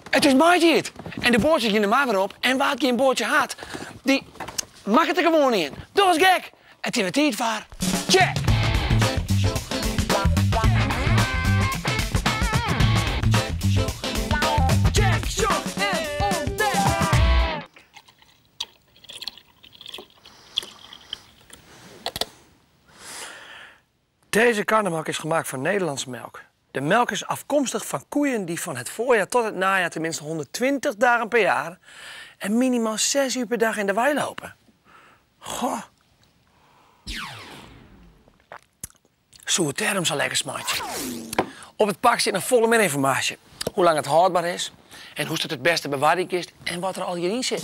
Het is maaitje. En de boordjes in de maar weer op. En waar geen boordje had, die mag het er gewoon in. Dat is gek. Het is weer tijd voor check. Check, shot en ontdek. Deze karnemelk is gemaakt van Nederlandse melk. De melk is afkomstig van koeien die van het voorjaar tot het najaar tenminste 120 dagen per jaar en minimaal 6 uur per dag in de wei lopen. Goh. Zo'n term zo lekker smaakje. Op het pak zit nog volle meer informatie. Hoe lang het houdbaar is en hoe het beste bewaring is en wat er al hierin zit.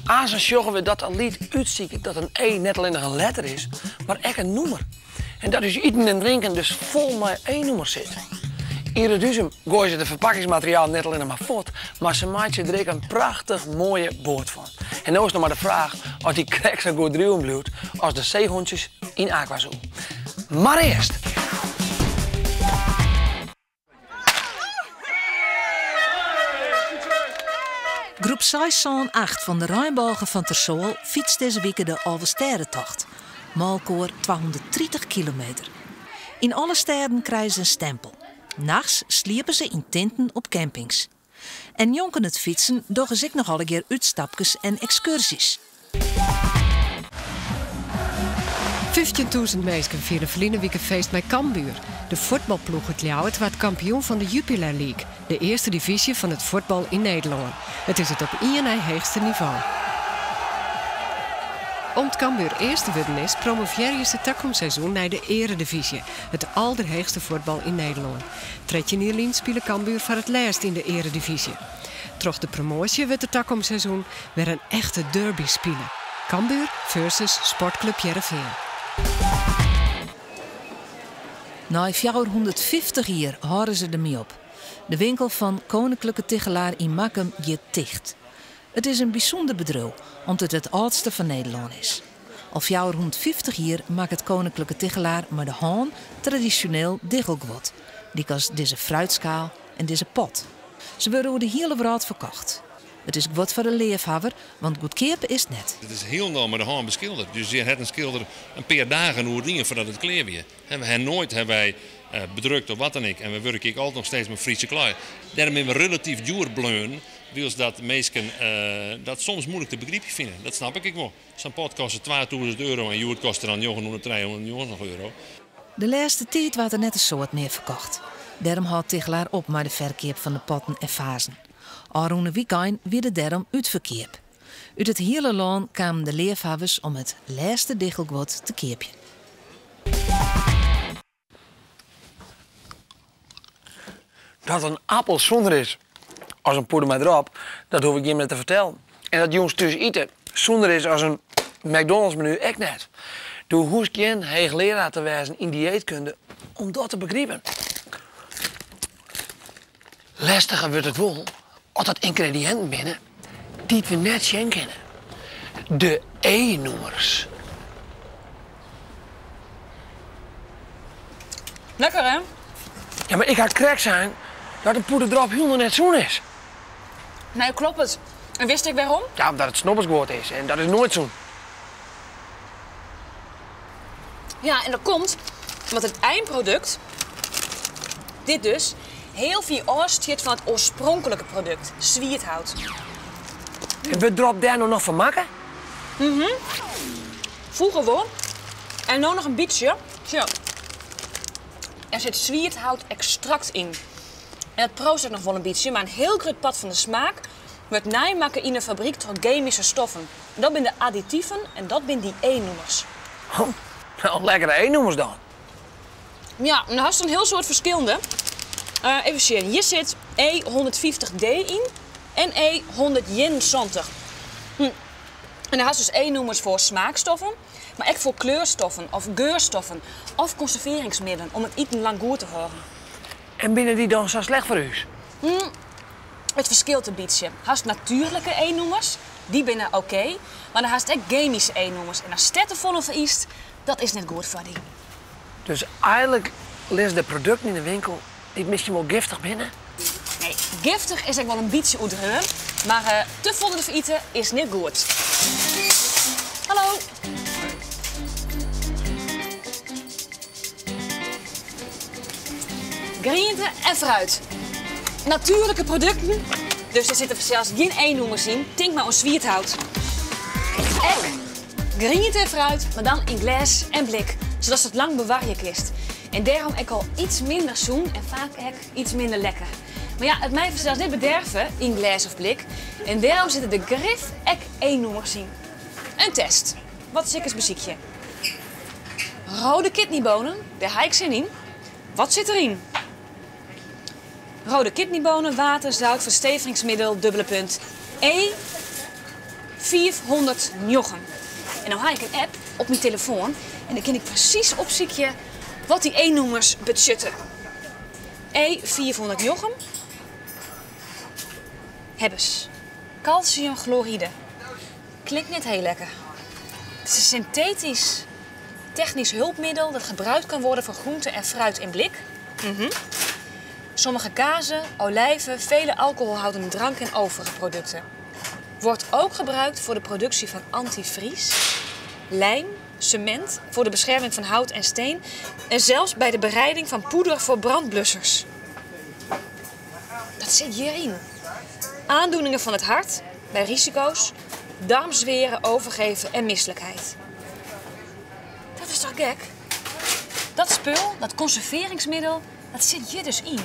Aan zo zorgen we dat al niet uitziet dat een E net alleen nog een letter is, maar echt een noemer. En dat dus eten en drinken dus vol met één noemer zit. Iedere duzem gooien ze het verpakkingsmateriaal net alleen maar voort, maar ze maken er een prachtig mooie boord van. En nu is nog maar de vraag of die krek zo goed ruwen blijft als de zeehondjes in Aquazoo. Maar eerst. Groep 608 van de Rijnbogen van Tersool fietst deze week de Alversterrentocht. Malkoor 230 kilometer. In alle steden krijgen ze een stempel. Nachts sliepen ze in tenten op campings. En jonken het fietsen doggen zich nog alle keer uitstapjes en excursies. 15.000 mensen vieren verleden week een feest bij Cambuur. De voetbalploeg uit Ljouwert wordt kampioen van de Jupiler League, de eerste divisie van het voetbal in Nederland. Het is het op één hoogste niveau. Om het Cambuur eerste worden is, promoveer je het toekomstseizoen naar de Eredivisie, het allerhoogste voetbal in Nederland. Tredje Nierlien spelen Cambuur voor het laatst in de Eredivisie. Troch de promotie werd het toekomstseizoen weer een echte derby spelen. Cambuur versus Sportclub Heerenveen. Na 450 jaar houden ze ermee op. De winkel van Koninklijke Tichelaar in Makkum je dicht. Het is een bijzonder bedrijf, omdat het oudste van Nederland is. Al 450 jaar maakt het Koninklijke Tichelaar met de haan traditioneel diggelgwot. Die als deze fruitschaal en deze pot. Ze worden over de hele wereld verkocht. Het is wat voor de leefhaver, want goedkoop is het net. Het is heel nauw met de haan beschilderd. Dus je hebt een schilder een paar dagen hoe dingen voordat het klaar weer. En we hebben nooit bedrukt of wat dan ik. En we werken altijd nog steeds met Friese klei. Daarom hebben we relatief duur bleun. Dus dat mensen dat soms moeilijk te begrijpen vinden. Dat snap ik wel. Zo'n pot kost €2000 en Joert kost er dan €900, €300. De laatste tijd werd er net een soort meer verkocht. Daarom houdt Tichelaar op met de verkoop van de potten en vazen. Aroene weekend weer daarom uitverkoop. Uit het hele land kwamen de leefhavers om het laatste diggelgwot te kopen. Dat een appel zonder is, als een poeder met erop, dat hoef ik je met te vertellen. En dat jongens tussen eten zonder is als een McDonald's menu echt net. Doe hoest geen hoogleraar te wijzen in dieetkunde om dat te begrijpen. Lastiger wordt het wel als dat ingrediënten binnen die we net zien kennen. De E-nummers. Lekker, hè? Ja, maar ik ga krek zijn dat een poeder erop helemaal net zoen is. Nee, klopt het. En wist ik waarom? Ja, omdat het snobberswoord is en dat is nooit zoen. Ja, en dat komt omdat het eindproduct, dit dus, heel veel afstiet van het oorspronkelijke product, zwiethout. En we drop daar nog van maken? Vroeger wel. En nu nog een beetje. Zo. Er zit zwiethout-extract in. En het proost nog wel een beetje, maar een heel groot pad van de smaak wordt nijmaken in de fabriek door chemische stoffen. En dat zijn de additieven en dat zijn die E-nummers. Oh, nou, lekkere E-nummers dan. Ja, en daar is een heel soort verschillende. Even zien, hier zit E150D in en E171. En daar is dus E-nummers voor smaakstoffen, maar ook voor kleurstoffen of geurstoffen of conserveringsmiddelen om het eten lang goed te houden. En binnen die dan zo slecht voor u? Het verschilt een beetje. Haast natuurlijke E-nummers, die binnen oké, maar dan haast ook chemische E-nummers. En als stetten vol of is, dat is net goed voor die. Dus eigenlijk lezen de producten in de winkel niet misschien wel giftig binnen? Nee, Giftig is ik wel een beetje uitruim, maar te volle voor eten is niet goed. Hallo. Groente en fruit. Natuurlijke producten, dus er zitten zelfs geen E-noemers in. Denk maar aan zwierdhout. Ek, groente en fruit, maar dan in glas en blik, zodat het lang bewaren kist. En daarom ik al iets minder zoen en vaak ook iets minder lekker. Maar ja, het mij zelfs niet bederven in glas of blik. En daarom zitten de grif ek E-noemers in. Een test. Wat is ik eens beziekje? Rode kidneybonen, daar ga ik zin in. Wat zit erin? Rode kidneybonen, water, zout, verstevigingsmiddel, dubbele punt. E400 njoggen. En dan heb ik een app op mijn telefoon en dan kan ik precies opzoeken wat die E-noemers betutten. E400 njoggen. Hebbes. Calciumchloride. Klinkt niet heel lekker. Het is een synthetisch technisch hulpmiddel dat gebruikt kan worden voor groente en fruit in blik. Sommige kazen, olijven, vele alcoholhoudende drank en overige producten. Wordt ook gebruikt voor de productie van antivries, lijm, cement, voor de bescherming van hout en steen en zelfs bij de bereiding van poeder voor brandblussers. Dat zit hierin. Aandoeningen van het hart, bij risico's, darmzweren, overgeven en misselijkheid. Dat is toch gek? Dat spul, dat conserveringsmiddel, dat zit hier dus in.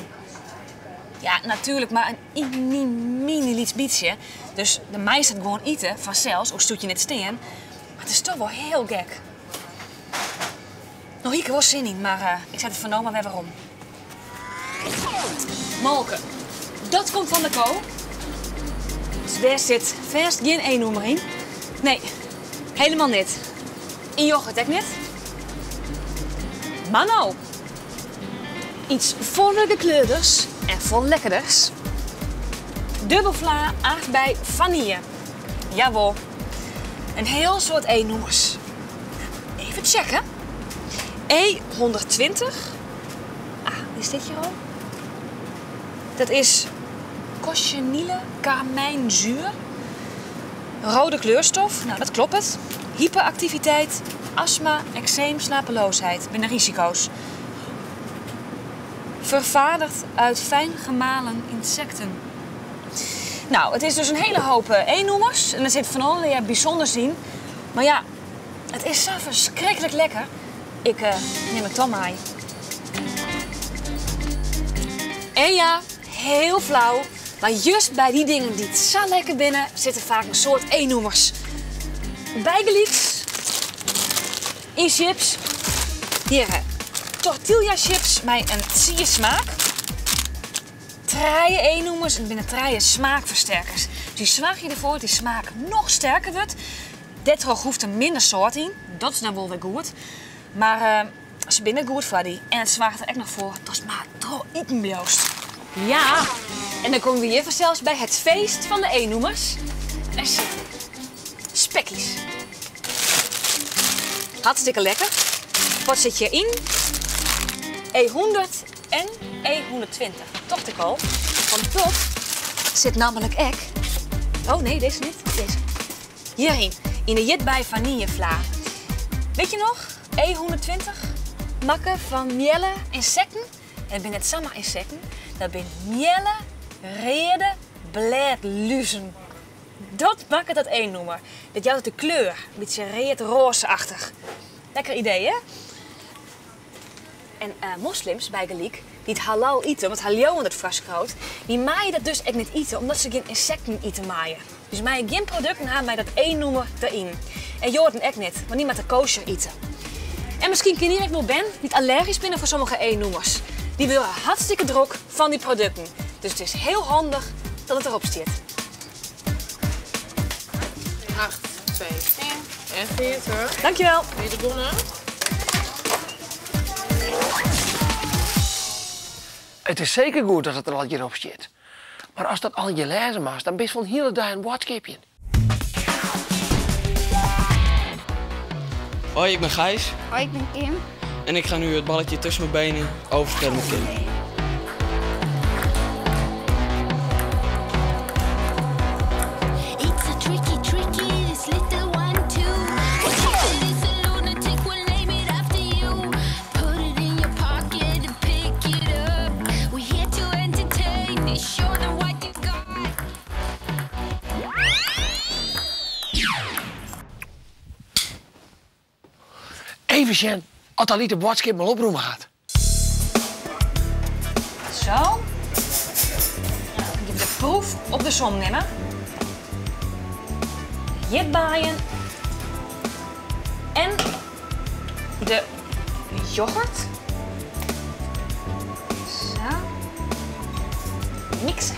Ja, natuurlijk maar een mini beetje. Dus de meisje het gewoon eten vanzelfs, of stoet je net steen. Maar het is toch wel heel gek. Nou, hier heb ik wel zin in, maar ik zet het vernomen weer waarom. Molken. Dat komt van de ko. Dus daar zit vast geen E-noemer in. Nee, helemaal niet. In yoghurt ook niet. Maar nou. Iets voller gekleurders en vol lekkerders. Dubbelvla, aardbei, vanille. Jawel. Een heel soort E-noemers. Even checken. E120. Ah, is dit hier al? Dat is cochineal carmijnzuur. Rode kleurstof, nou dat klopt het. Hyperactiviteit, astma, eczeem, slapeloosheid. Binnen risico's. Vervaardigd uit fijn gemalen insecten. Nou, het is dus een hele hoop E-noemers. En er zit van allerlei bijzonders in. Maar ja, het is zo verschrikkelijk lekker. Ik neem het dan maar. En ja, heel flauw. Maar juist bij die dingen die het zo lekker binnen, zitten vaak een soort E-noemers. Bijgeliefd. In chips. Hier, tortilla chips met een zie smaak. Traaien E-noemers en binnen traaien smaakversterkers. Dus die zorg je ervoor dat die smaak nog sterker wordt. Dit hoeft er minder soort in. Dat is dan wel weer goed. Maar ze binnen goed voor die. En het zorgt er echt nog voor dat het maar trouw eten bloost. Ja, en dan komen we hier zelfs bij het feest van de E-noemers. Er zitten spekkies. Hartstikke lekker. Wat zit je in? E100 en E120. Dat dacht ik al. Want dat zit namelijk ek. Oh nee, deze niet. Deze. Hierheen. In de jit bij vanillevla. Weet je nog? E120. Makken van miele insecten. En dat zijn het samen insecten. Dat zijn miele, rede, bladluzen. Dat maakt dat E-noemer. Dat jouwt de kleur. Een beetje reed-roze-achtig. Lekker idee, hè? En moslims bij Galiek, die het halal eten, want halal het vastgroot, die maaien dat dus echt niet eten, omdat ze geen insecten eten maaien. Dus maaien geen producten hebben wij dat E-noemer erin. En Jordan echt niet, want niemand de kosher eten. En misschien ken je echt wel Ben, die allergisch binnen voor sommige E-noemers. Die willen hartstikke druk van die producten. Dus het is heel handig dat het erop staat. 8, 2, 10 en 40. Dankjewel. Deze bonnen. Het is zeker goed dat het er al hierop staat. Maar als dat al je lezen mag, dan best wel een hele dag een WhatsAppje. Hoi, ik ben Gijs. Hoi, ik ben Kim. En ik ga nu het balletje tussen mijn benen overspelen met Kim. even zien of dat liet de boodschap maar oproemen gaat. Zo. Ik heb de proef op de som nemen. Jitbaaien. En de yoghurt. Zo. Mixen.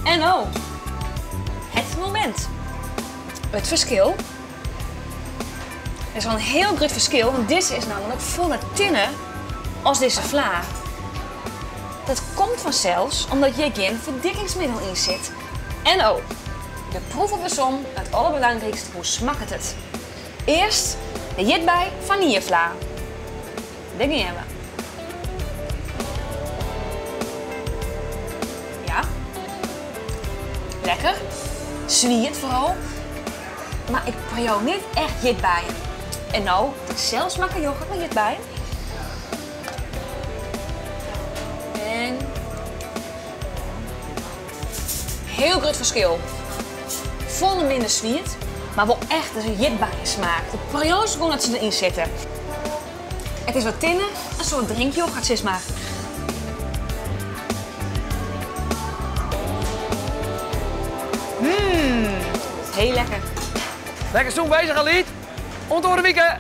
En oh, het moment. Het verschil. Er is wel een heel groot verschil, want deze is namelijk voller tinnen als deze vla. Dat komt vanzelfs omdat je geen verdikkingsmiddel in zit. En oh, de proef op de som, het allerbelangrijkste, hoe smaakt het? Eerst de jitbij vanillevla. Dit gaan we. Ja. Lekker. Zwiert vooral. Maar ik probeer niet echt jitbijen. En nou, zelfs smaakt yoghurt met jitbijen. En heel groot verschil. Volle minder zwiert, maar wel echt een jitbijen smaak. De probeer gewoon dat ze erin zitten. Het is wat tinnen, een soort drinkyoghurt is maar. Heel lekker. Lekker zoen bezig, Aliet. Onthoren weekend.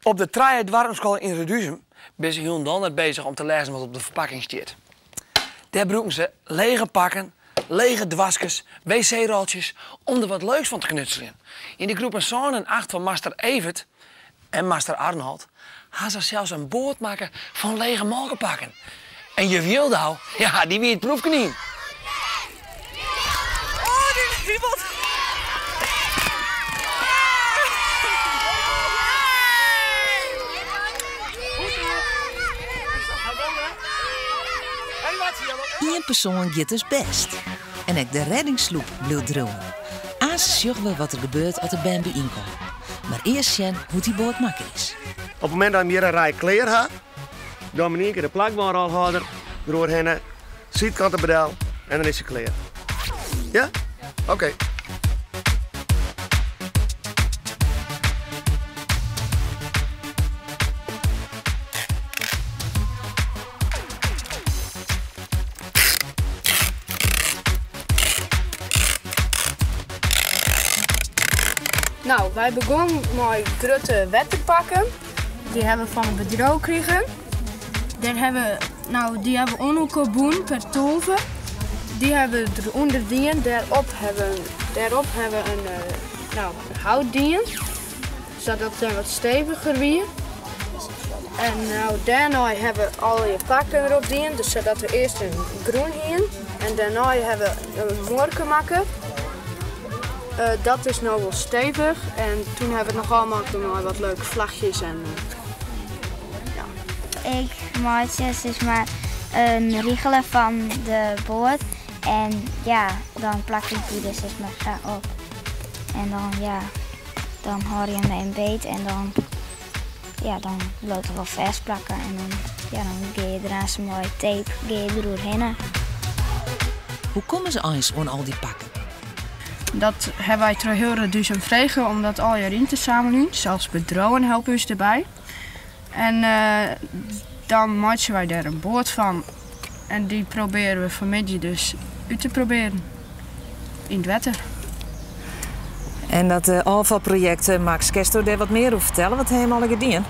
Op de Traaie Dwarmschool in Reduzum ben ze heel dan net bezig om te lezen wat op de verpakking staat. Daar broeken ze lege pakken, lege dwaskes, wc-roltjes om er wat leuks van te knutselen. In de groepen 7 en 8 van Master Evert en Master Arnold gaan ze zelfs een boord maken van lege molkenpakken. En je Wildau, ja, die wie het proefkanien. Oh, die wiebelt. Eén persoon gaat dus best. En ook de reddingssloep bleef dromen. Aas zien we wat er gebeurt als de band bijeenkomt. Maar eerst zien hoe die boord maken is. Op het moment dat je hier een rij kleren hebt, dan ben je een keer de plakbaanrolhouder doorheen, zijkant de bedel en dan is je klaar. Ja? Oké. Nou, wij begonnen met grote wetterpakken. Die hebben we van een bedrijf gekregen. Die hebben we onhoeken boen per toven. Die hebben we eronder dien. Daarop hebben we een houtdien. Zodat het wat steviger wordt. En daarna hebben we al je pakken erop dien. Dus zodat we eerst een groen hien. En daarna hebben we een morken maken. Dat is nou wel stevig en toen hebben we het nog allemaal met wat leuke vlagjes en ja. Ik maak dus maar een riegelen van de boord en ja, dan plak ik die dus maar ga op. En dan hou je hem een beet en dan loopt het wel vast plakken en dan ga je eraan zo'n mooie tape doorheen. Hoe komen ze eens aan al die pakken? Dat hebben wij terug heel Reduzum vregen om dat al jaren te zamelen. Zelfs bedrouwen helpen ons erbij. En dan maken wij daar een boord van. En die proberen we vanmiddag dus uit te proberen. In het wetter. En dat afvalproject, Max, kun je daar wat meer over vertellen? Wat hebben we al gedaan?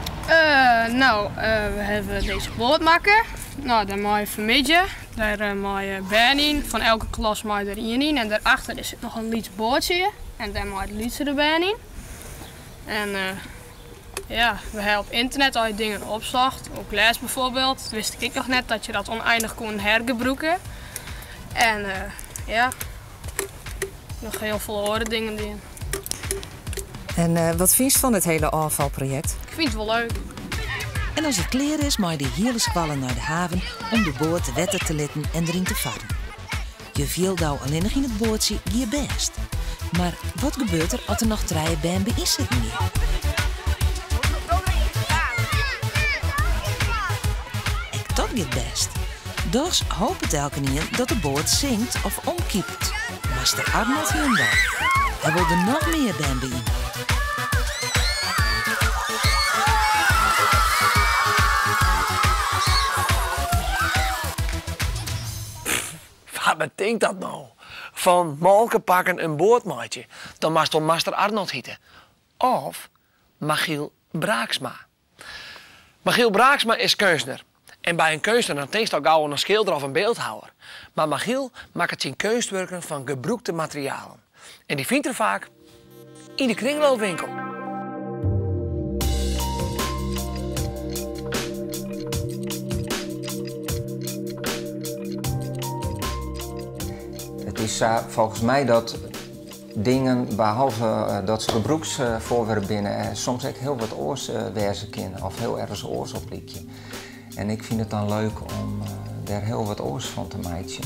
We hebben deze boord maken. Nou, dan maak je vanmiddag. Daar maak je baan in. Van elke klas maak je er één in. En daarachter zit nog een liets boordje. En daar maak je het lietse erbij in. En we hebben op internet al die dingen opgezocht. Ook les bijvoorbeeld. Wist ik nog net dat je dat oneindig kon hergebruiken. En nog heel veel andere dingen in. En wat vind je van het hele afvalproject? Ik vind het wel leuk. En als het klaar is, mag je de hele squallen naar de haven om de boot te wetten te letten en erin te varen. Je viel nou alleen nog in het bootje je best. Maar wat gebeurt er als er nog 3 baan bij zitten hier? Ik dat gaat best. Dus hoopt het elke keer dat de boot zinkt of omkiept. Master Arnold Hindal. Hij wil er nog meer dan bij. Wat betekent dat nou? Van Malke pakken een bootmaatje, dan mag toch Master Arnold hieten. Of Michiel Braaksma. Michiel Braaksma is kunstenaar. En bij een kunstenaar dan tegenst al gauw een schilder of een beeldhouwer. Maar Michiel maakt zijn kunstwerken van gebruikte materialen. En die vindt er vaak in de kringloopwinkel. Het is volgens mij dat dingen, behalve dat ze gebruiksvoorwerpen binnen, soms ook heel wat oors wezen kunnen of heel ergens oors op liedje. En ik vind het dan leuk om daar heel wat oors van te maken.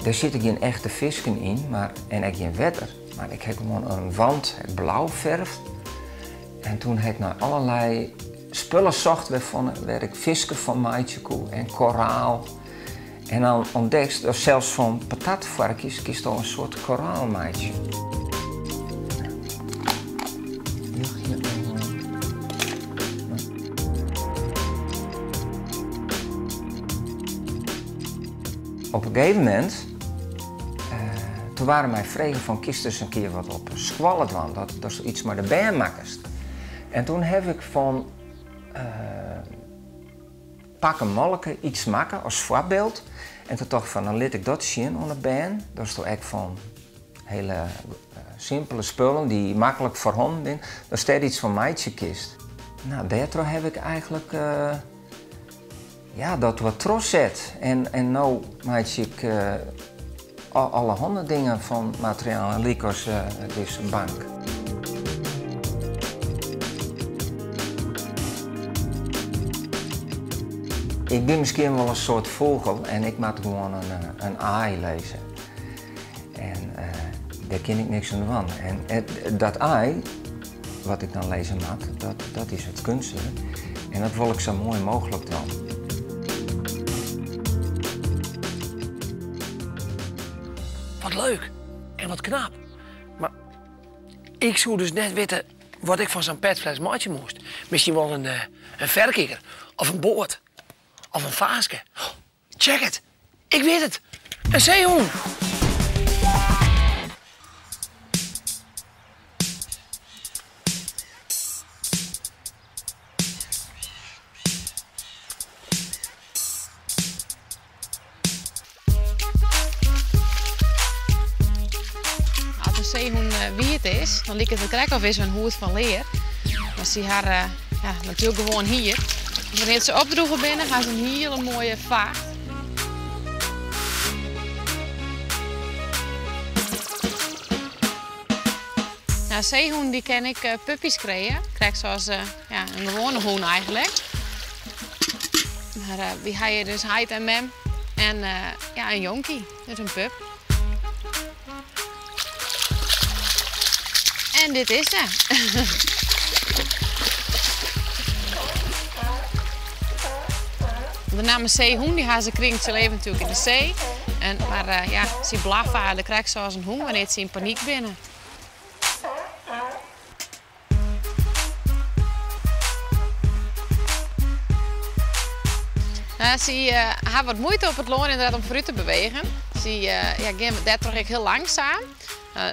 Daar zit geen echte visken in, en ook geen wetter. Maar ik heb gewoon een wand blauw verf. En toen heb ik naar allerlei spullen zocht waar ik visken van maatje koe en koraal. En dan ontdekt je zelfs van patatvarkjes kiest je een soort koraalmaatje. Op een gegeven moment, toen waren mij vregen van kies dus een keer wat op squallet, want dat is iets maar de bandmakkers. En toen heb ik van pakken molken iets maken als voorbeeld. En toen dacht ik van, dan liet ik dat zien onder band. Dat is toch echt van hele simpele spullen die makkelijk voor handen zijn. Dat is iets van meidje kist. Nou, daardoor heb ik eigenlijk dat wat trots zet. En nou maak ik alle honderd dingen van materiaal en likos dus een bank. Ik ben misschien wel een soort vogel en ik maak gewoon een aai lezen. En daar ken ik niks aan van. En dat aai, wat ik dan lezen maak, dat is het kunstwerk. En dat wil ik zo mooi mogelijk dan. Wat leuk en wat knap. Maar ik zou dus net weten wat ik van zo'n petfles maatje moest. Misschien wel een verkikker of een boord. Of een vaaske. Check het. Ik weet het. Een zeehoen. Als een zeehoen wierd is, dan lijkt het een krek of is een hoed van leer. Dan zie je haar natuurlijk gewoon hier. Wanneer ze opdroegen binnen, gaan ze een hele mooie vaart. Nou, zeehoen die ken ik puppies krijgen. Krijg zoals een gewone hoen eigenlijk. Maar wie ga je dus heid en mem en een jonkie, dus een pup. En dit is ze. De naam zeehoen, die ze kringt ze leven natuurlijk in de zee. Maar ze blaffen, dan krijgt ze als een hoen wanneer ze in paniek binnen. Ze hebben wat moeite op het loon inderdaad om vooruit te bewegen. Ze gaan toch heel langzaam.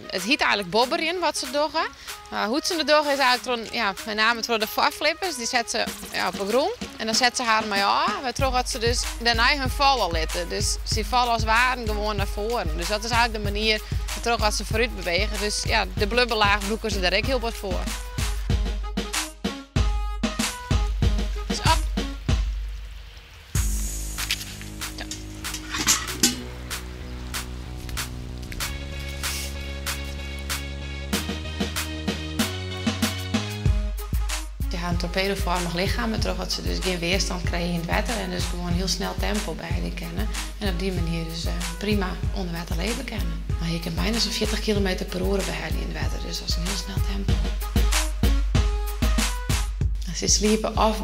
Het heet eigenlijk bobberien wat ze doen. Hoe ze het doen is eigenlijk met name voor de voorflippers. Die zetten ze op de grond en dan zetten ze haar mee aan. We trokken dat ze dus daarna hun vallen litten. Dus ze vallen als waren gewoon naar voren. Dus dat is eigenlijk de manier dat ze vooruit bewegen. Dus ja, de blubbelaag broeken ze daar ook heel wat voor. Dus op. Een torpedovormig lichaam, zodat ze dus geen weerstand krijgen in het water en dus gewoon heel snel tempo bij kennen. En op die manier dus prima onder water leven kennen. Maar je kan bijna zo'n 40 km per uur bij in het water, dus dat is een heel snel tempo. Ze sliepen of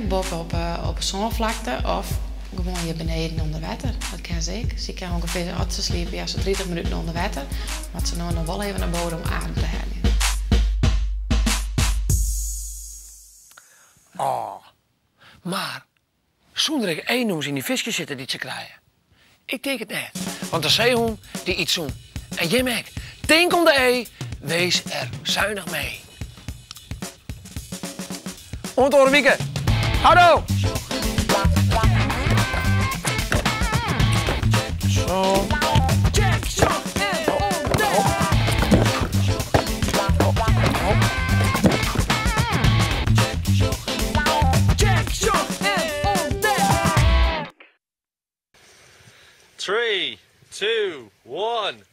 boven op een zonvlakte of gewoon hier beneden onder water. Dat kan ze ook. Ze kan ongeveer, als ze sliepen, ja, zo 30 minuten onder water. Maar ze nou nog wel even naar boven om adem te halen. Oh, maar zonder ik één noems in die visjes zitten die ze krijgen. Ik denk het net, want de zeehoen die iets zoen. En jij merkt, denk om de E, wees er zuinig mee. Onthoren Wieke. Hallo! Zo. Three, 2, 1.